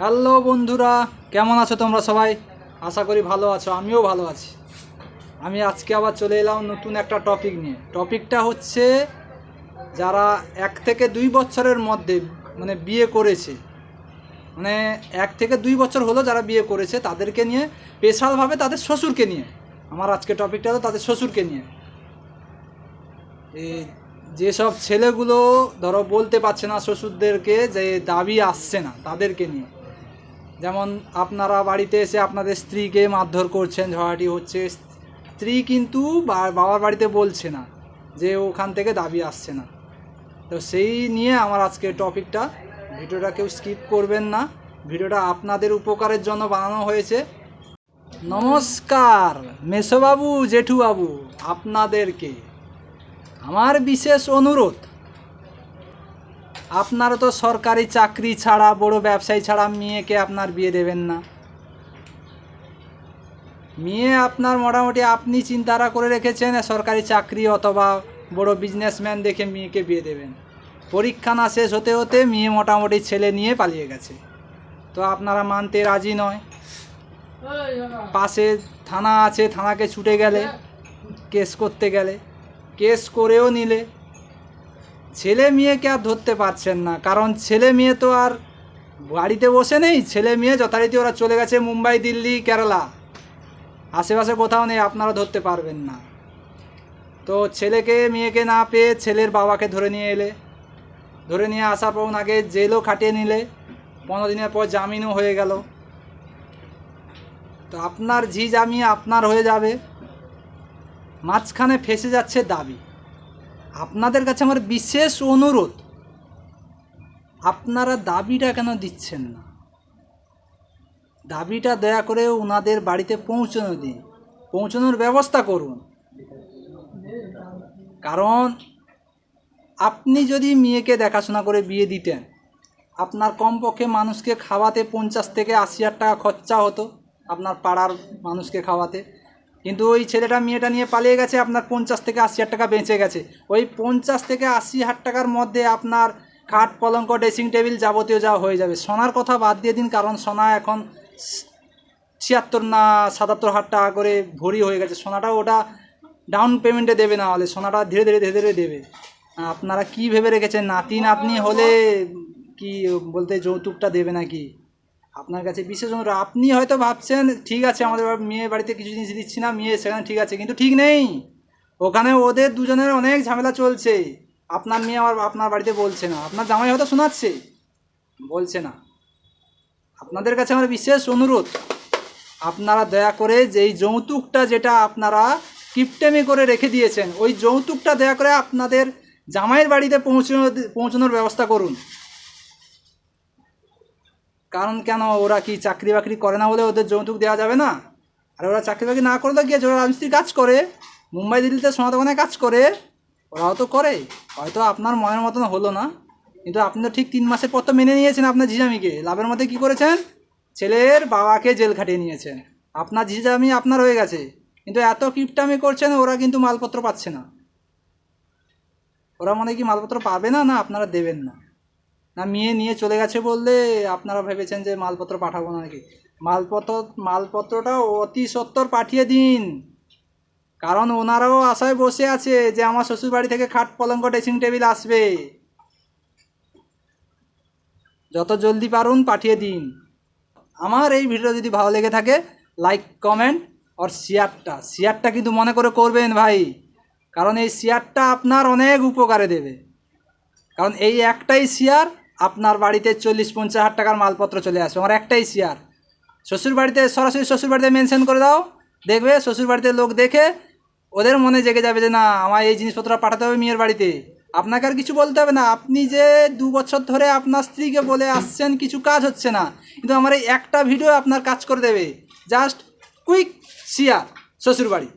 Hello বন্ধুরা, কেমন আছো তোমরা সবাই? আশা করি ভালো আছো, আমিও ভালো আছি। আমি আজকে আবার চলে এলাম নতুন একটা টপিক নিয়ে। টপিকটা হচ্ছে যারা 1 থেকে 2 বছরের মধ্যে বিয়ে করেছে, 1 থেকে 2 বছর হলো যারা বিয়ে করেছে তাদেরকে নিয়ে, স্পেশালভাবে তাদের শ্বশুরকে নিয়ে। আমার আজকে টপিকটা হলো তাদের শ্বশুরকে নিয়ে। এই যেসব ছেলেগুলো ধরো বলতে পারছে না শ্বশুরদেরকে, যে দাবি আসছে না, তাদেরকে নিয়ে। যেমন আপনারা বাড়িতে এসে আপনাদের স্ত্রীকে মারধর করছেন, ঝগড়াটি হচ্ছে, স্ত্রী কিন্তু বাবার বাড়িতে বলছে না যে ওখান থেকে দাবি আসছে না। তো সেই নিয়ে আমার আজকে টপিকটা। ভিডিওটা কেউ স্কিপ করবেন না, ভিডিওটা আপনাদের উপকারের জন্য বানানো হয়েছে। নমস্কার মেসোবাবু, জেঠুবাবু, আপনাদেরকে আমার বিশেষ অনুরোধ, আপনারা তো সরকারি চাকরি ছাড়া, বড় ব্যবসায়ী ছাড়া মেয়েকে আপনার বিয়ে দেবেন না। মেয়ে আপনার মোটামুটি আপনি চিন্তারা করে রেখেছেন সরকারি চাকরি অথবা বড় বিজনেসম্যান দেখে মেয়েকে বিয়ে দেবেন। পরীক্ষা না শেষ হতে হতে মেয়ে মোটামুটি ছেলে নিয়ে পালিয়ে গেছে। তো আপনারা মানতে রাজি নয়। পাশে থানা আছে, থানাকে ছুটে গেলে, কেস করতে গেলে, কেস করেও নিলে। ছেলে মেয়েকে আর ধরতে পারছেন না, কারণ ছেলে মেয়ে তো আর বাড়িতে বসে নেই। ছেলে মেয়ে যথারীতি ওরা চলে গেছে মুম্বাই, দিল্লি, কেরালা, আশেপাশে কোথাও নেই, আপনারা ধরতে পারবেন না। তো ছেলেকে মেয়েকে না পেয়ে ছেলের বাবাকে ধরে নিয়ে এলে, ধরে নিয়ে আসার পর ওনাকে জেলও খাটিয়ে নিলে, 15 দিনের পর জামিনও হয়ে গেল। তো আপনার ঝি জামিন আপনার হয়ে যাবে, মাঝখানে ফেসে যাচ্ছে দাবি। আপনাদের কাছে আমার বিশেষ অনুরোধ, আপনারা দাবিটা কেন দিচ্ছেন না? দাবিটা দয়া করে ওনাদের বাড়িতে পৌঁছানো দিন, পৌঁছানোর ব্যবস্থা করুন। কারণ আপনি যদি মেয়েকে দেখাশোনা করে বিয়ে দিতেন, আপনার কমপক্ষে মানুষকে খাওয়াতে 50 থেকে 80 হাজার টাকা খরচা হতো, আপনার পাড়ার মানুষকে খাওয়াতে। কিন্তু ওই ছেলেটা মেয়েটা নিয়ে পালিয়ে গেছে, আপনার 50 থেকে 80 হাজার টাকা বেঁচে গেছে। ওই 50 থেকে 80 হাজার টাকার মধ্যে আপনার খাট, পলঙ্ক, ড্রেসিং টেবিল যাবতীয় যা হয়ে যাবে। সোনার কথা বাদ দিয়ে দিন, কারণ সোনা এখন 76 না 77 হাজার টাকা করে ভরি হয়ে গেছে। সোনাটা ওটা ডাউন পেমেন্টে দেবে, না হলে সোনাটা ধীরে ধীরে ধীরে ধীরে দেবে। আপনারা কি ভেবে রেখেছেন নাতি নাতনি হলে কি বলতে যৌতুকটা দেবে নাকি? আপনার কাছে বিশেষ অনুরোধ। আপনি হয়তো ভাবছেন ঠিক আছে, আমাদের মেয়ে বাড়িতে কিছু জিনিস দিচ্ছি না, মেয়ে সেখানে ঠিক আছে, কিন্তু ঠিক নেই। ওখানে ওদের দুজনের অনেক ঝামেলা চলছে। আপনার মেয়ে আবার আপনার বাড়িতে বলছে না, আপনার জামাই হয়তো শোনাচ্ছে, বলছে না। আপনাদের কাছে আমার বিশেষ অনুরোধ, আপনারা দয়া করে যেই যৌতুকটা যেটা আপনারা কিপটেমি করে রেখে দিয়েছেন, ওই যৌতুকটা দয়া করে আপনাদের জামাইয়ের বাড়িতে পৌঁছানোর ব্যবস্থা করুন। কারণ কেন, ওরা কি চাকরি বাকরি করে না বলে ওদের যৌতুক দেওয়া যাবে না? আর ওরা চাকরি বাকরি না করলে গিয়ে যারা রাজমিস্ত্রি কাজ করে, মুম্বাই দিল্লিতে সোনা দোকানে কাজ করে, ওরাও তো করে। হয়তো আপনার মনের মতন হলো না, কিন্তু আপনি তো ঠিক 3 মাসের পর তো মেনে নিয়েছেন আপনার ঝিজামিকে। লাভের মধ্যে কী করেছেন? ছেলের বাবাকে জেল খাটিয়ে নিয়েছেন। আপনার ঝিজামি আপনার হয়ে গেছে, কিন্তু এত কিপটামি করছেন, ওরা কিন্তু মালপত্র পাচ্ছে না। ওরা মনে কি মালপত্র পাবে না, না আপনারা দেবেন না? না মেয়ে নিয়ে চলে গেছে বললে আপনারা ভেবেছেন যে মালপত্র পাঠাবো না নাকি? মালপত্রটা অতি সত্বর পাঠিয়ে দিন, কারণ ওনারাও আশায় বসে আছে যে আমার শ্বশুর বাড়ি থেকে খাট, পলঙ্ক, ড্রেসিং টেবিল আসবে। যত জলদি পারুন পাঠিয়ে দিন। আমার এই ভিডিও যদি ভালো লেগে থাকে, লাইক, কমেন্ট আর শেয়ারটা কিন্তু মনে করে করবেন ভাই, কারণ এই শেয়ারটা আপনার অনেক উপকারে দেবে। কারণ এই একটাই শেয়ার আপনার বাড়িতে 40-50 হাজার টাকার মালপত্র চলে আসবে। আমার একটাই শেয়ার। শ্বশুরবাড়িতে সরাসরি শ্বশুরবাড়িতে মেনশন করে দাও, দেখবে শ্বশুরবাড়িতে লোক দেখে ওদের মনে জেগে যাবে যে না, আমার এই জিনিসপত্র পাঠাতে হবে মেয়ের বাড়িতে। আপনাকে আর কিছু বলতে হবে না। আপনি যে 2 বছর ধরে আপনার স্ত্রীকে বলে আসছেন কিছু কাজ হচ্ছে না, কিন্তু আমার এই একটা ভিডিও আপনার কাজ করে দেবে। জাস্ট কুইক শেয়ার শ্বশুরবাড়ি।